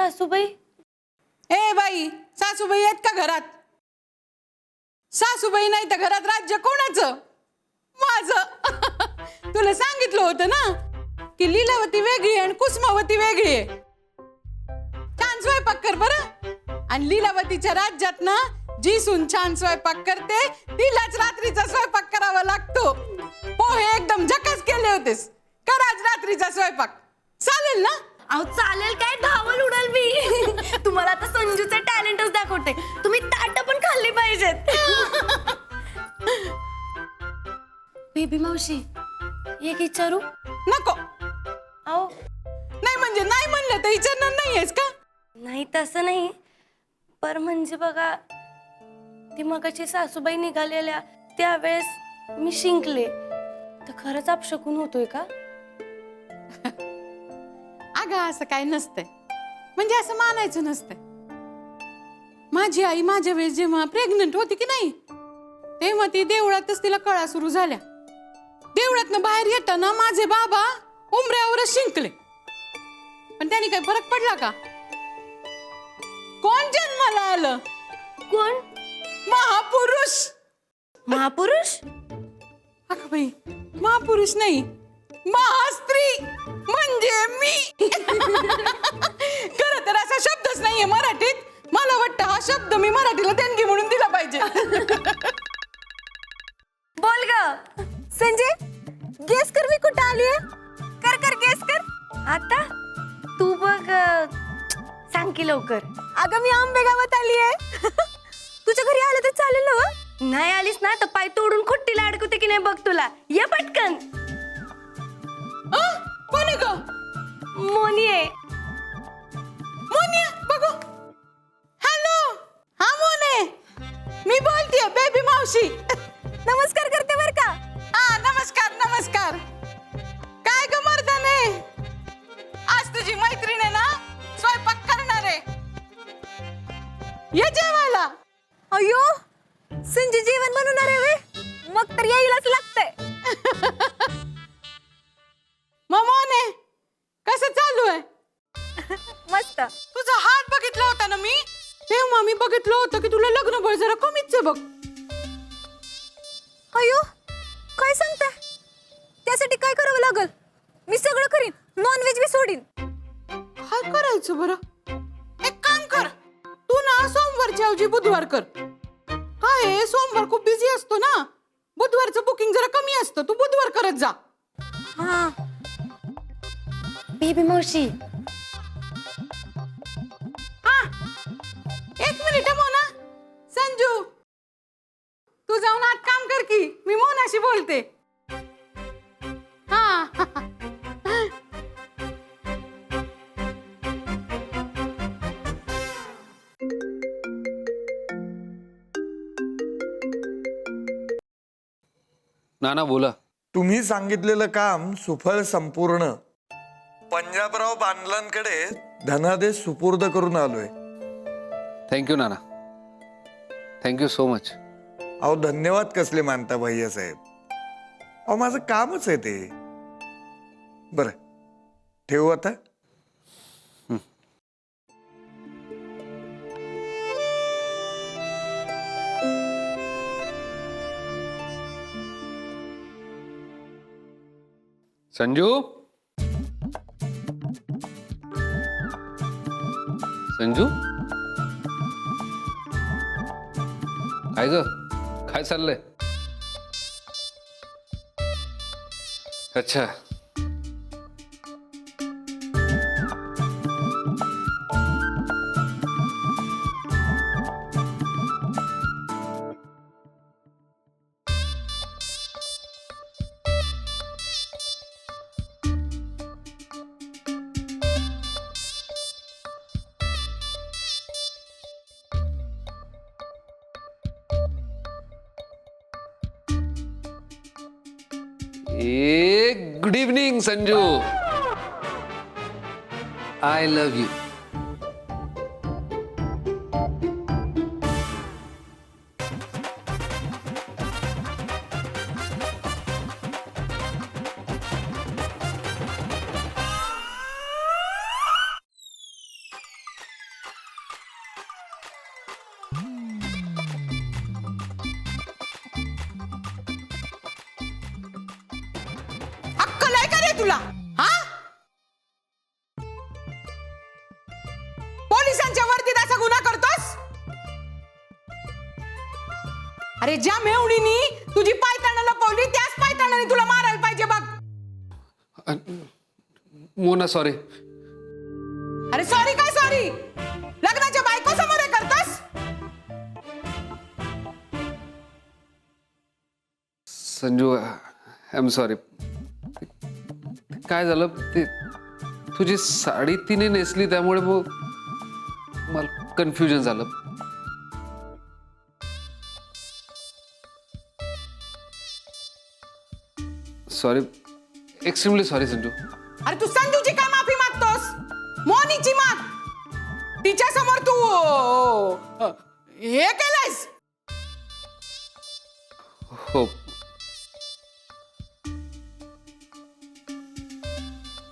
सासूबाई? ए बाई, सासूबाई आहेत का घरात? सासूबाई नाही तर घरात राज्य कोणाचं? माझं. तुला सांगितलं होतं ना की लीलावती वेगळी आणि कुसुमावती वेगळी आहे. छान स्वयंपाक कर बरं. आणि लीलावतीच्या राज्यात ना जी सून छान स्वयंपाक करते तिलाच रात्रीचा स्वयंपाक करावा लागतो. पोहे एकदम झकास केले होतेस. कर आज रात्रीचा स्वयंपाक. चालेल ना? अहो चालेल काय, धावल उडाल मी. तुम्हाला आता संजूचे टॅलेंटच दाखवते. तुम्ही ताट पण खाल्ली पाहिजेत. बेबी मावशी, एक विचारू? नको. अहो नाही म्हणजे नाही म्हणलं तर विचारणार नाहीयेस का? नाही तसं नाही, पर म्हणजे बघा ती मगाची सासूबाई निघालेल्या त्यावेळेस मी शिंकले तर खरंच अपशकून होतोय का? अगं असं काय नसतंय. म्हणजे असं मानायचं नसतंय. माझी आई माझ्या वेळेस जेव्हा प्रेग्नंट होती की नाही तेव्हा ती देवळातच तिला कळा सुरू झाल्या. देवळातनं बाहेर येताना माझे बाबा उमऱ्यावरच शिंकले. पण त्याने काही फरक पडला का? कोण जन्माला आलं? कोण? महापुरुष. महापुरुष? अगं बाई, महापुरुष नाही, महास्त्री म्हणजे मी. खरं तर असा शब्दच नाहीये मराठीत. मला वाटतं हा शब्द मी मराठीला देणगी म्हणून दिला पाहिजे. बोल ग संजय, गेस कर मी कुठं आलीये. कर कर गेस कर. आता तू बघ, सांग की लवकर. अगं मी आंबे गावात आलीये. तुझ्या घरी आलं तर चालेल ना? नाही आलीस ना तर पाय तोडून खुट्टीला अडकवते की नाही बघ तुला. ये पटकन. कोण आहे ग? मोनी आहे. मोनिया बघू. हॅलो. हा मोने, मी बोलतेय बेबी मावशी. नमस्कार करते बर का. हा नमस्कार नमस्कार. काय ग मर्दाने, आज तुझी मैत्रीण आहे ना स्वयंपाक करणार आहे. ये जेवायला. अयो, संजय जेवण बनवणार आहे वे? मग तर यायलाच लागतंय. मोने कसं चालू आहे? मस्त. तुझा हात बघितला होता ना मी, तेव्हा मी बघितलं होतं की तुला लग्न बळ जरा कमीच आहे बघ. अयो, काय सांगताय? त्यासाठी काय करावं लागल? मी सगळं करीन, नॉनव्हेज बी सोडीन. काय करायचं बरं? एक काम कर, तू ना सोमवारच्या ऐवजी बुधवार कर. काय आहे, सोमवार खूप बिझी असतो ना, बुधवारचं बुकिंग जरा कमी असतं. तू बुधवार करत जा. हा. बेबी मावशी, हा, एक मिनिट मोना. संजू, तू जाऊन आत काम कर की, मी मोनाशी बोलते. हा. नाना बोला. तुम्ही सांगितलेलं काम सुफळ संपूर्ण. पंजाबराव बांधलांकडे धनादेश सुपूर्द करून आलोय. थँक्यू नाना, थँक्यू सो मच. अहो धन्यवाद कसले मानता भैया साहेब. अहो माझं कामच आहे ते. बरं ठेवू आता. संजू, संजू, काय ग, काय चाललंय? अच्छा, good evening Sanju. I love you. तुला हा? पोलिसांच्या वर्दीत असा गुन्हा करतोस? अरे ज्या मेवणीनी तुझी पायताना लपवली त्याच पायतानाने तुला मारायला पाहिजे बघ. मोना सॉरी. अरे सॉरी काय सॉरी? लग्नाच्या बायको समोर हे करतोस? Sanju I am sorry. काय झालं ते तुझी साडी तिने नेसली त्यामुळे मग मला कन्फ्युजन झालं. Sorry, extremely sorry Sanju. अरे तू संजूची काय माफी मागतोस? मोनीची माग. तिच्या समोर तू हे केलंयस. हो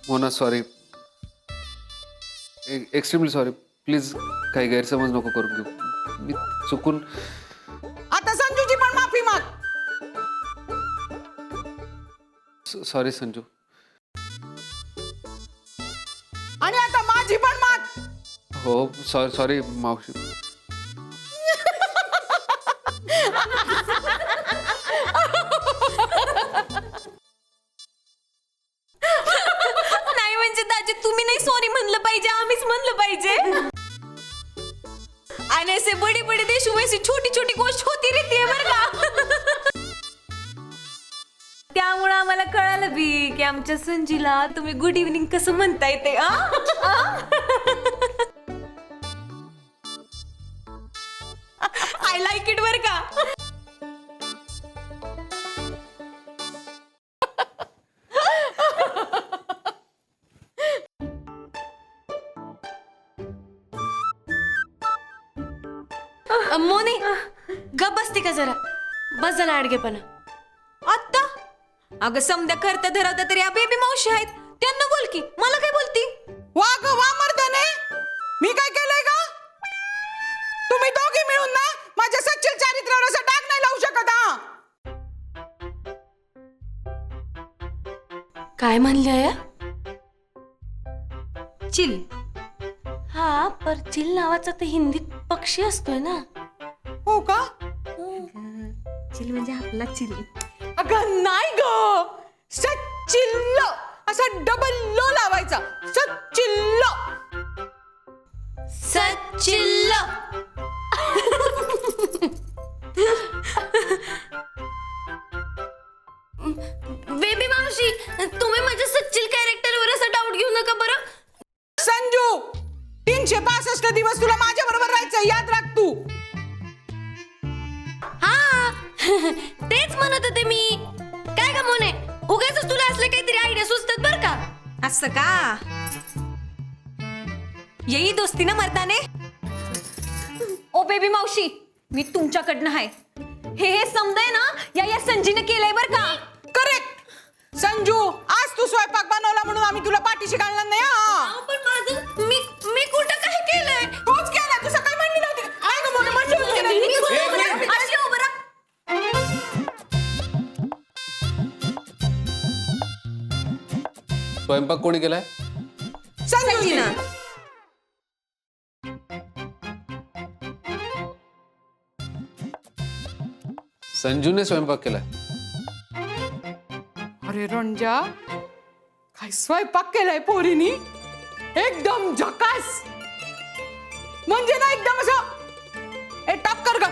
Mona sorry, extremely sorry. Please काही गैरसमज नको करून घेऊ. मी चुकून. आता संजूची पण माफी माग. सॉरी संजू. आणि आता माझी पण माग. हो सॉरी सॉरी मावशी. नाही म्हणजे दाजी तुम्ही नाही सॉरी म्हणलं पाहिजे, आम्हीच म्हणलं पाहिजे. आणि असे बडी बडी देशू वैसी छोटी छोटी गोष्ट होती रहती है बरं का. त्यामुळे आम्हाला कळालं बी की आमच्या संजीला तुम्ही गुड इव्हनिंग कसं म्हणता येते. आय लाईक इट बर का. मोनी गप बसते का जरा? बस झाला अडगेपणा. आत्ता अगं समद्या करता धरवता तरी या बेबी मावशी आहेत, त्यांना बोल की, मला काय बोलती. वा ग वा मर्दाने, मी काय केलंय का? तुम्ही दोघी मिळून ना माझ्या सच्चिल चारित्र्यावर असं डाग नाही लावू शकत. हा काय म्हणलं या? चिल. हा पर चिल नावाचा तर हिंदीत पक्षी असतोय ना. हो का? चिल म्हणजे आपला चिल. अगं नाही ग, सच्चिल्ल असा डबल लो लावायचा. सच्चिल्ल. सचिल्ल. बेबी मावशी तुम्ही माझ्या सच्चिल कॅरेक्टरवर असा डाऊट घेऊ नका बरं. संजू 365 दिवस तुला माझ्या बरोबर राहायचं, याद राख तू. हा तेच म्हणत होते मी. काय का मोने उगाच तुला असले काहीतरी आयडिया सुचतात बरं का. असं का? येई दोस्ती ना मर्दाने. ओ बेबी मावशी मी तुमच्याकडनं आहे. हे समजाय ना या संजीने केलंय बर का. करेक्ट संजू, आज तू स्वयंपाक बनवला म्हणून आम्ही तुला पाठीशी घालणार नाही. हा पण माझं मी कुठं काय केलंय? तूच केला, तू सकाळी म्हणली नव्हती का? काय गं मोने, म्हणली होती की नाही? अशी हो बरं. स्वयंपाक कोणी केलाय? संजूने. संजूने स्वयंपाक केलाय. अरे रंजा, काय स्वयंपाक केलाय पोरीनी. एकदम झकास. म्हणजे ना एकदम असं टप कर ग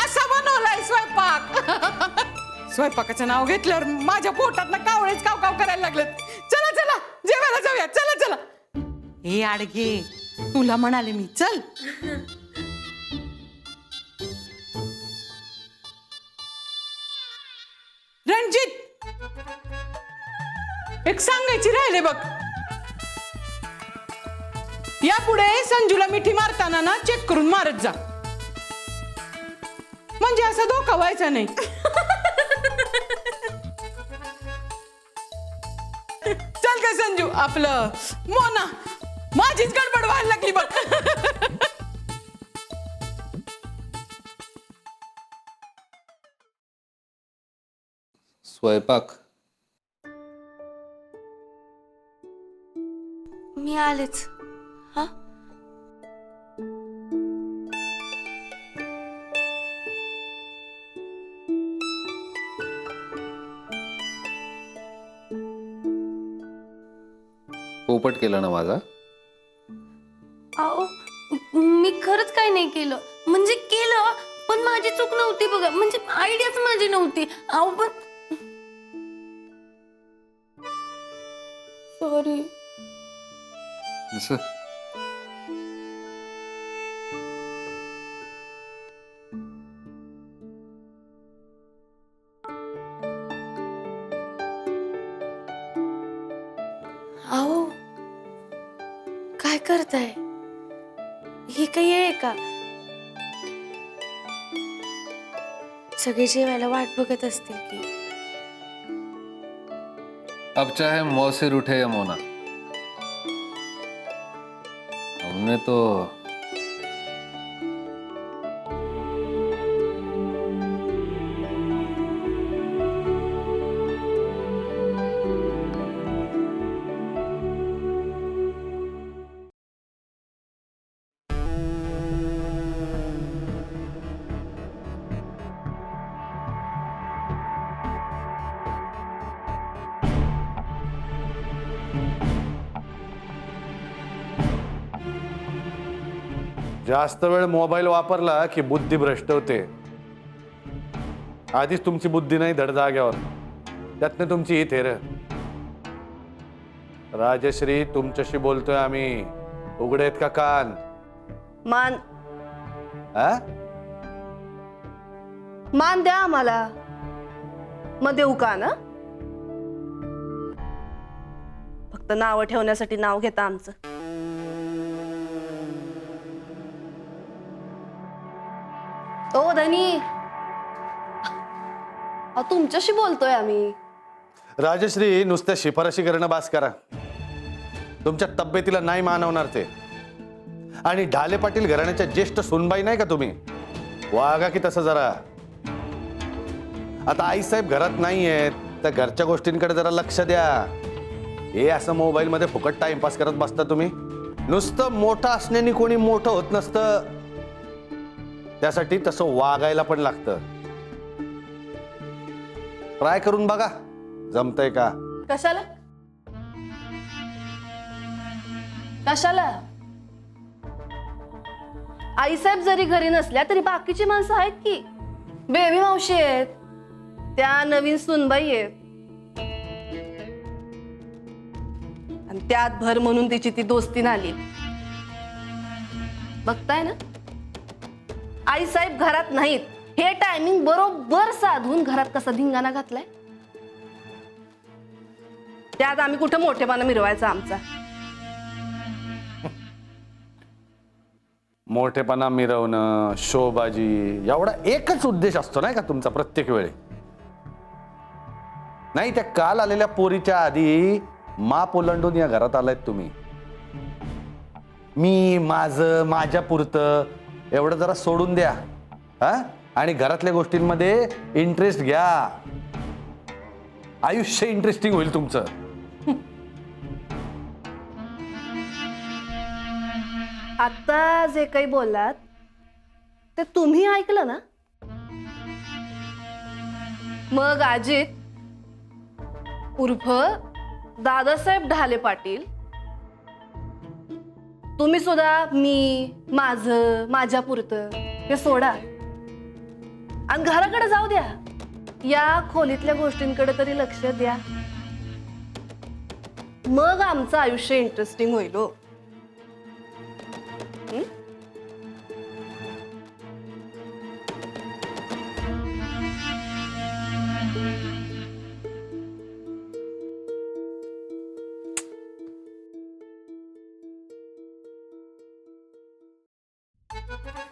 असा बनवलाय स्वयंपाक. स्वयंपाकाचं नाव घेतल्यावर माझ्या पोटात ना कावळेच काव काव करायला लागलेत. चला चला जेवायला जाऊया. चला चला. हे आडगे तुला म्हणाले मी, चल. रणजित एक सांगायची राहिले बघ. यापुढे संजूला मिठी मारताना ना चेक करून मारत जा, म्हणजे असा धोका व्हायचा नाही. चल का संजू, आपलं मोना माझीच गडबड व्हायला लागली बघ. स्वयंपाक आलेच. हा पोपट केला ना माझा. अहो मी खरंच काही नाही केलं. म्हणजे केलं पण माझी चूक नव्हती बघा. म्हणजे आयडियाच माझी नव्हती. अहो पण सॉरी. असं अहो काय करताय? ही काही आहे का? सगळे जेवायला वाट बघत असतील की. अब चाहे मौसिर उठे या मोना, हमने तो जास्त वेळ मोबाईल वापरला की बुद्धी भ्रष्ट होते. आधीच तुमची बुद्धी नाही धड जाग्यावर, त्यातनं तुमची ही थेर. राजश्री, तुमच्याशी बोलतोय आम्ही. उघडेत का कान? मान हा? मान द्या आम्हाला, मग देऊ का ना? फक्त नाव ठेवण्यासाठी नाव घेता आमचं. ओ धनी, तुमच्याशी बोलतोय आम्ही. राजश्री, नुसत्या शिफारशी करणं बास करा. तुमच्या तब्येतीला नाही मानवणार ते. आणि ढाले पाटील घराण्याच्या ज्येष्ठ सुनबाई नाही का तुम्ही? वागा की तसं जरा. आता आईसाहेब घरात नाहीयेत, तर घरच्या गोष्टींकडे जरा लक्ष द्या. हे असं मोबाईल मध्ये फुकट टाइमपास करत बसता तुम्ही. नुसतं मोठं असण्याने कोणी मोठं होत नसतं. त्यासाठी तसं वागायला पण लागतं. ट्राय करून बघा, जमतंय का? कशाला कशाला? आईसाहेब जरी घरी नसल्या तरी बाकीची माणसं आहेत की. बेबी मावशी आहेत, त्या नवीन सुनबाई आहेत, आणि त्यात भर म्हणून तिची ती दोस्तीन आली. बघताय ना, आईसाहेब घरात नाहीत हे टायमिंग बरोबर साधून घरात कसा धिंगाणा घातलाय. त्यात आम्ही कुठं मोठेपणा मिरवायचा आमचा. मोठेपणा मिरवणं, शोबाजी, एवढा एकच उद्देश असतो नाही का तुमचा प्रत्येक वेळी? नाही, त्या काल आलेल्या पोरीच्या आधी माप ओलांडून या घरात आलायत तुम्ही. मी माझं, माझ्या पुरतं एवढं जरा सोडून द्या. हा, आणि घरातल्या गोष्टींमध्ये इंटरेस्ट घ्या. आयुष्य इंटरेस्टिंग होईल तुमचं. आता जे काही बोललात ते तुम्ही ऐकलं ना? मग अजित उर्फ दादासाहेब ढाले पाटील, तुम्ही सुद्धा मी, माझं, माझ्या पुरतं हे सोडा आणि घराकडे जाऊ द्या. या खोलीतल्या गोष्टींकडे तरी लक्ष द्या. मग आमचं आयुष्य इंटरेस्टिंग होईल. हो,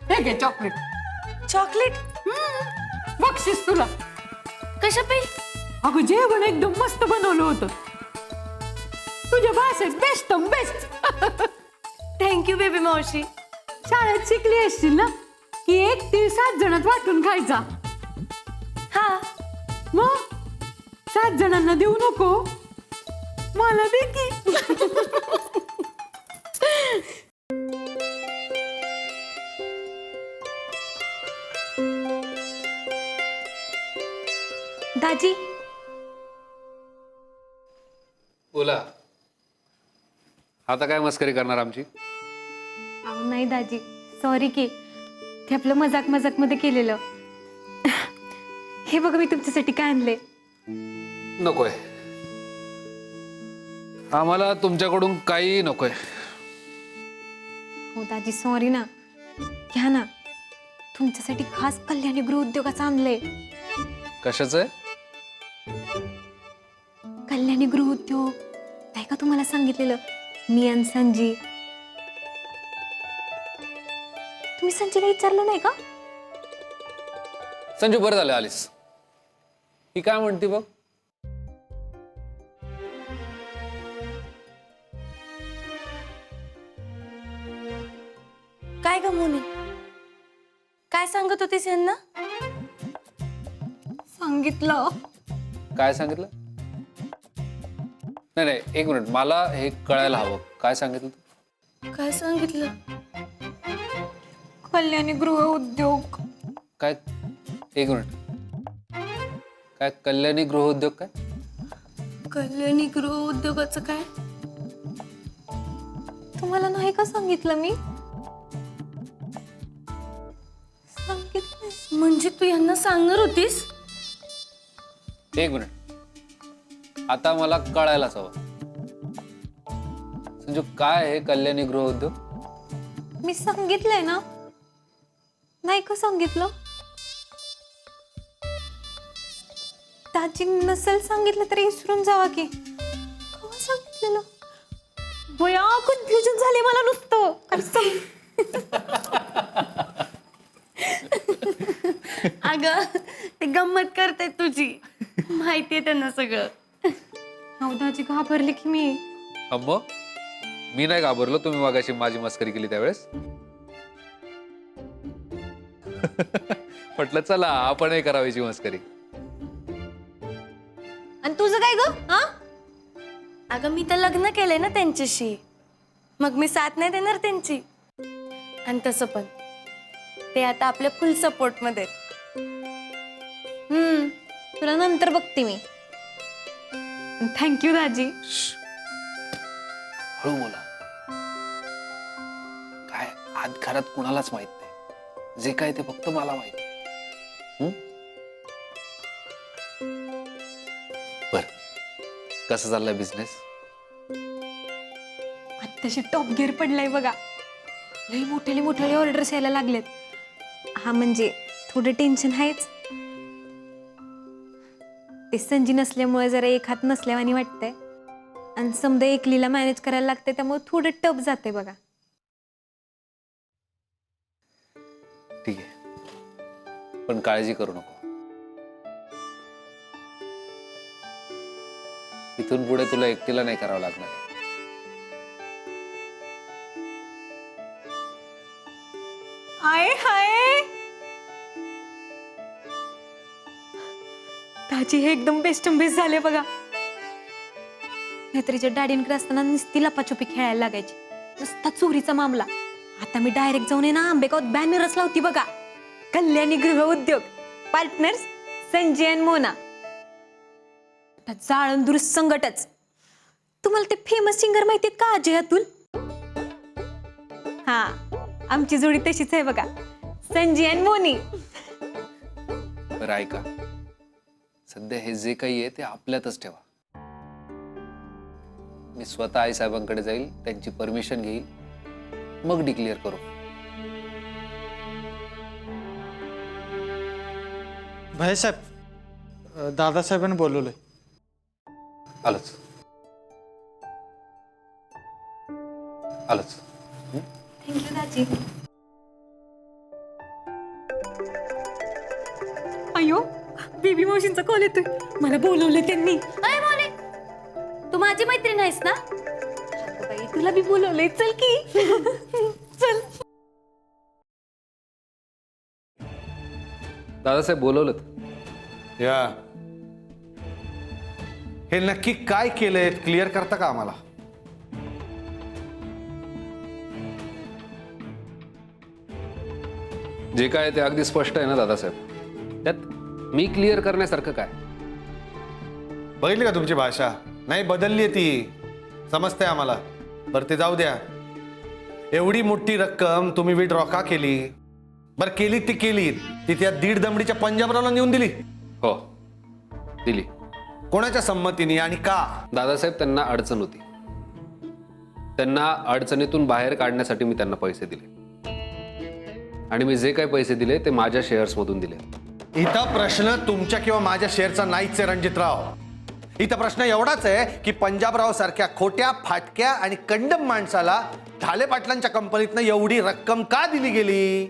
हे घे चॉकलेट. चॉकलेट बक्षीस तुला. कशा पे? अगं जेवण एकदम मस्त बनवलं होतं. तुझ्या भाषेत बेस्ट बेस्ट. थँक्यू बेबी मावशी. शाळेत शिकली असशील ना की 1 तीळ 7 जणात वाटून खायचा. हा, मग 7 जणांना देऊ नको, मला दे की. दाजी बोला. आता काय मस्करी करणार आमची? अहो नाही दाजी, सॉरी की ते आपलं मजाक मजाक मध्ये केलेलं. हे बघा मी तुमच्यासाठी काय आणले. नकोय, आम्हाला तुमच्याकडून काही नकोय. हो दाजी सॉरी ना, घ्या ना. तुमच्यासाठी खास कल्याणी गृह उद्योगाचं आणलंय. कशाचं आहे? कल्याणी गृह उद्योग नाही का तुम्हाला सांगितलेलं मी आणि संजी. तुम्ही संजीला विचारलं नाही का? संजू बरं झालं आलीस. ही काय म्हणते बघ. काय ग मोनी, काय सांगत होतीस यांना? सांगितलं. काय सांगितलं? नाही नाही, एक मिनिट, मला हे कळायला हवं. काय सांगितलं तू? काय सांगितलं? कल्याणी गृह उद्योग. काय? एक मिनिट, काय कल्याणी गृह उद्योग? काय कल्याणी गृह उद्योगाचं काय? तुम्हाला नाही का सांगितलं मी? सांगितलं. म्हणजे तू यांना सांगणार होतीस? एक मिनिट, आता मला कळायलाच हवं. संजू, काय आहे कल्याणी गृह उद्योग? मी सांगितलंय ना, नाही का सांगितलं? दाजी नसेल सांगितलं तरी विसरून जावा की. केव्हा सांगितलेलं? बया कन्फ्युजन झाले मला नुसतं. अगं ते गंमत करते तुझी, माहितीये त्यांना सगळं. अहो दाजी घाबरले की मी. अम्म, मी नाही घाबरलो. तुम्ही मगाशी माझी मस्करी केली त्यावेळेस. म्हटलं चला आपणही करावीची मस्करी. आणि तुझं काय ग? हा? अगं मी तर लग्न केलंय ना त्यांच्याशी, मग मी साथ नाही देणार त्यांची. आणि तसं पण ते आता आपल्या फुल सपोर्ट मध्ये. तुला नंतर बघते मी. थँक्यू दाजी. हळू बोला. काय आत घरात कुणालाच माहित नाही. जे काय ते फक्त मला माहिती. बर, कसं चाललंय बिझनेस? आत्ताशी टॉप गिअर पडलाय बघा. लई मोठे ऑर्डर्स यायला लागलेत. हा म्हणजे थोडं टेन्शन आहेच. ते संजी नसल्यामुळे जरा एक हात नसल्यावानी वाटतंय. आणि समजा एकलीला मॅनेज करायला लागते, त्यामुळे थोडं टफ जाते बघा. ठीक आहे, पण काळजी करू नको. इथून पुढे तुला एकटीला नाही करावं लागणार. हाय हाय दाजी, हे एकदम बेस्ट झाले बघा. नेत्रीच्या डॅडींकडे असताना नुसती लपाछुपी खेळायला लागायची, नुसता चोरीचा मामला. आता मी डायरेक्ट जाऊन ना आंबेगावात बॅनरच लावती बघा. कल्याणी गृह उद्योग, पार्टनर्स संजय आणि मोना. जाळण दुरुस्त संघटच. तुम्हाला ते फेमस सिंगर माहितीत का, अजय अतुल? हा, आमची जोडी तशीच आहे बघा, संजय आणि मोनी. बरं ऐका, सध्या हे जे काही आहे ते आपल्यातच ठेवा. मी स्वतः आई साहेबांकडे जाईल, त्यांची परमिशन घेईल, मग डिक्लेअर करू. भाईसाहेब, दादासाहेबांनी बोलवलंय. आलोच आलोच. थँक्यू दाजी. अयो, बेबी मावशींचा कॉल येतोय. मला बोलवले त्यांनी. अरे मोनी, तू माझी मैत्रीण आहेस ना? अगं बाई, तुला बी बोलवलंय, चल की. चल. दादासाहेब बोलवलं. या, हे नक्की काय केलंय क्लिअर करता का आम्हाला? जे काय ते अगदी स्पष्ट आहे ना दादासाहेब. त्यात मी क्लिअर करण्यासारखं काय? बघितली का तुमची भाषा? नाही बदलली आहे ती, समजते आम्हाला. बरं ते जाऊ द्या. एवढी मोठी रक्कम तुम्ही विड्रॉ का केली? बरं केली ती केली, ती त्या 1.5 दमडीच्या पंजाबरावला नेऊन दिली. हो दिली. कोणाच्या संमतीने आणि का? दादासाहेब त्यांना अडचण होती, त्यांना अडचणीतून बाहेर काढण्यासाठी मी त्यांना पैसे दिले आणि मी जे काही पैसे दिले ते माझ्या शेअर्स मधून दिले. इथं प्रश्न तुमच्या किंवा माझ्या शेअरचा नाहीच आहे रणजितराव. इथं प्रश्न एवढाच आहे की पंजाबराव सारख्या खोट्या फाटक्या आणि कंडम माणसाला ढाले पाटलांच्या कंपनीतनं एवढी रक्कम का दिली गेली?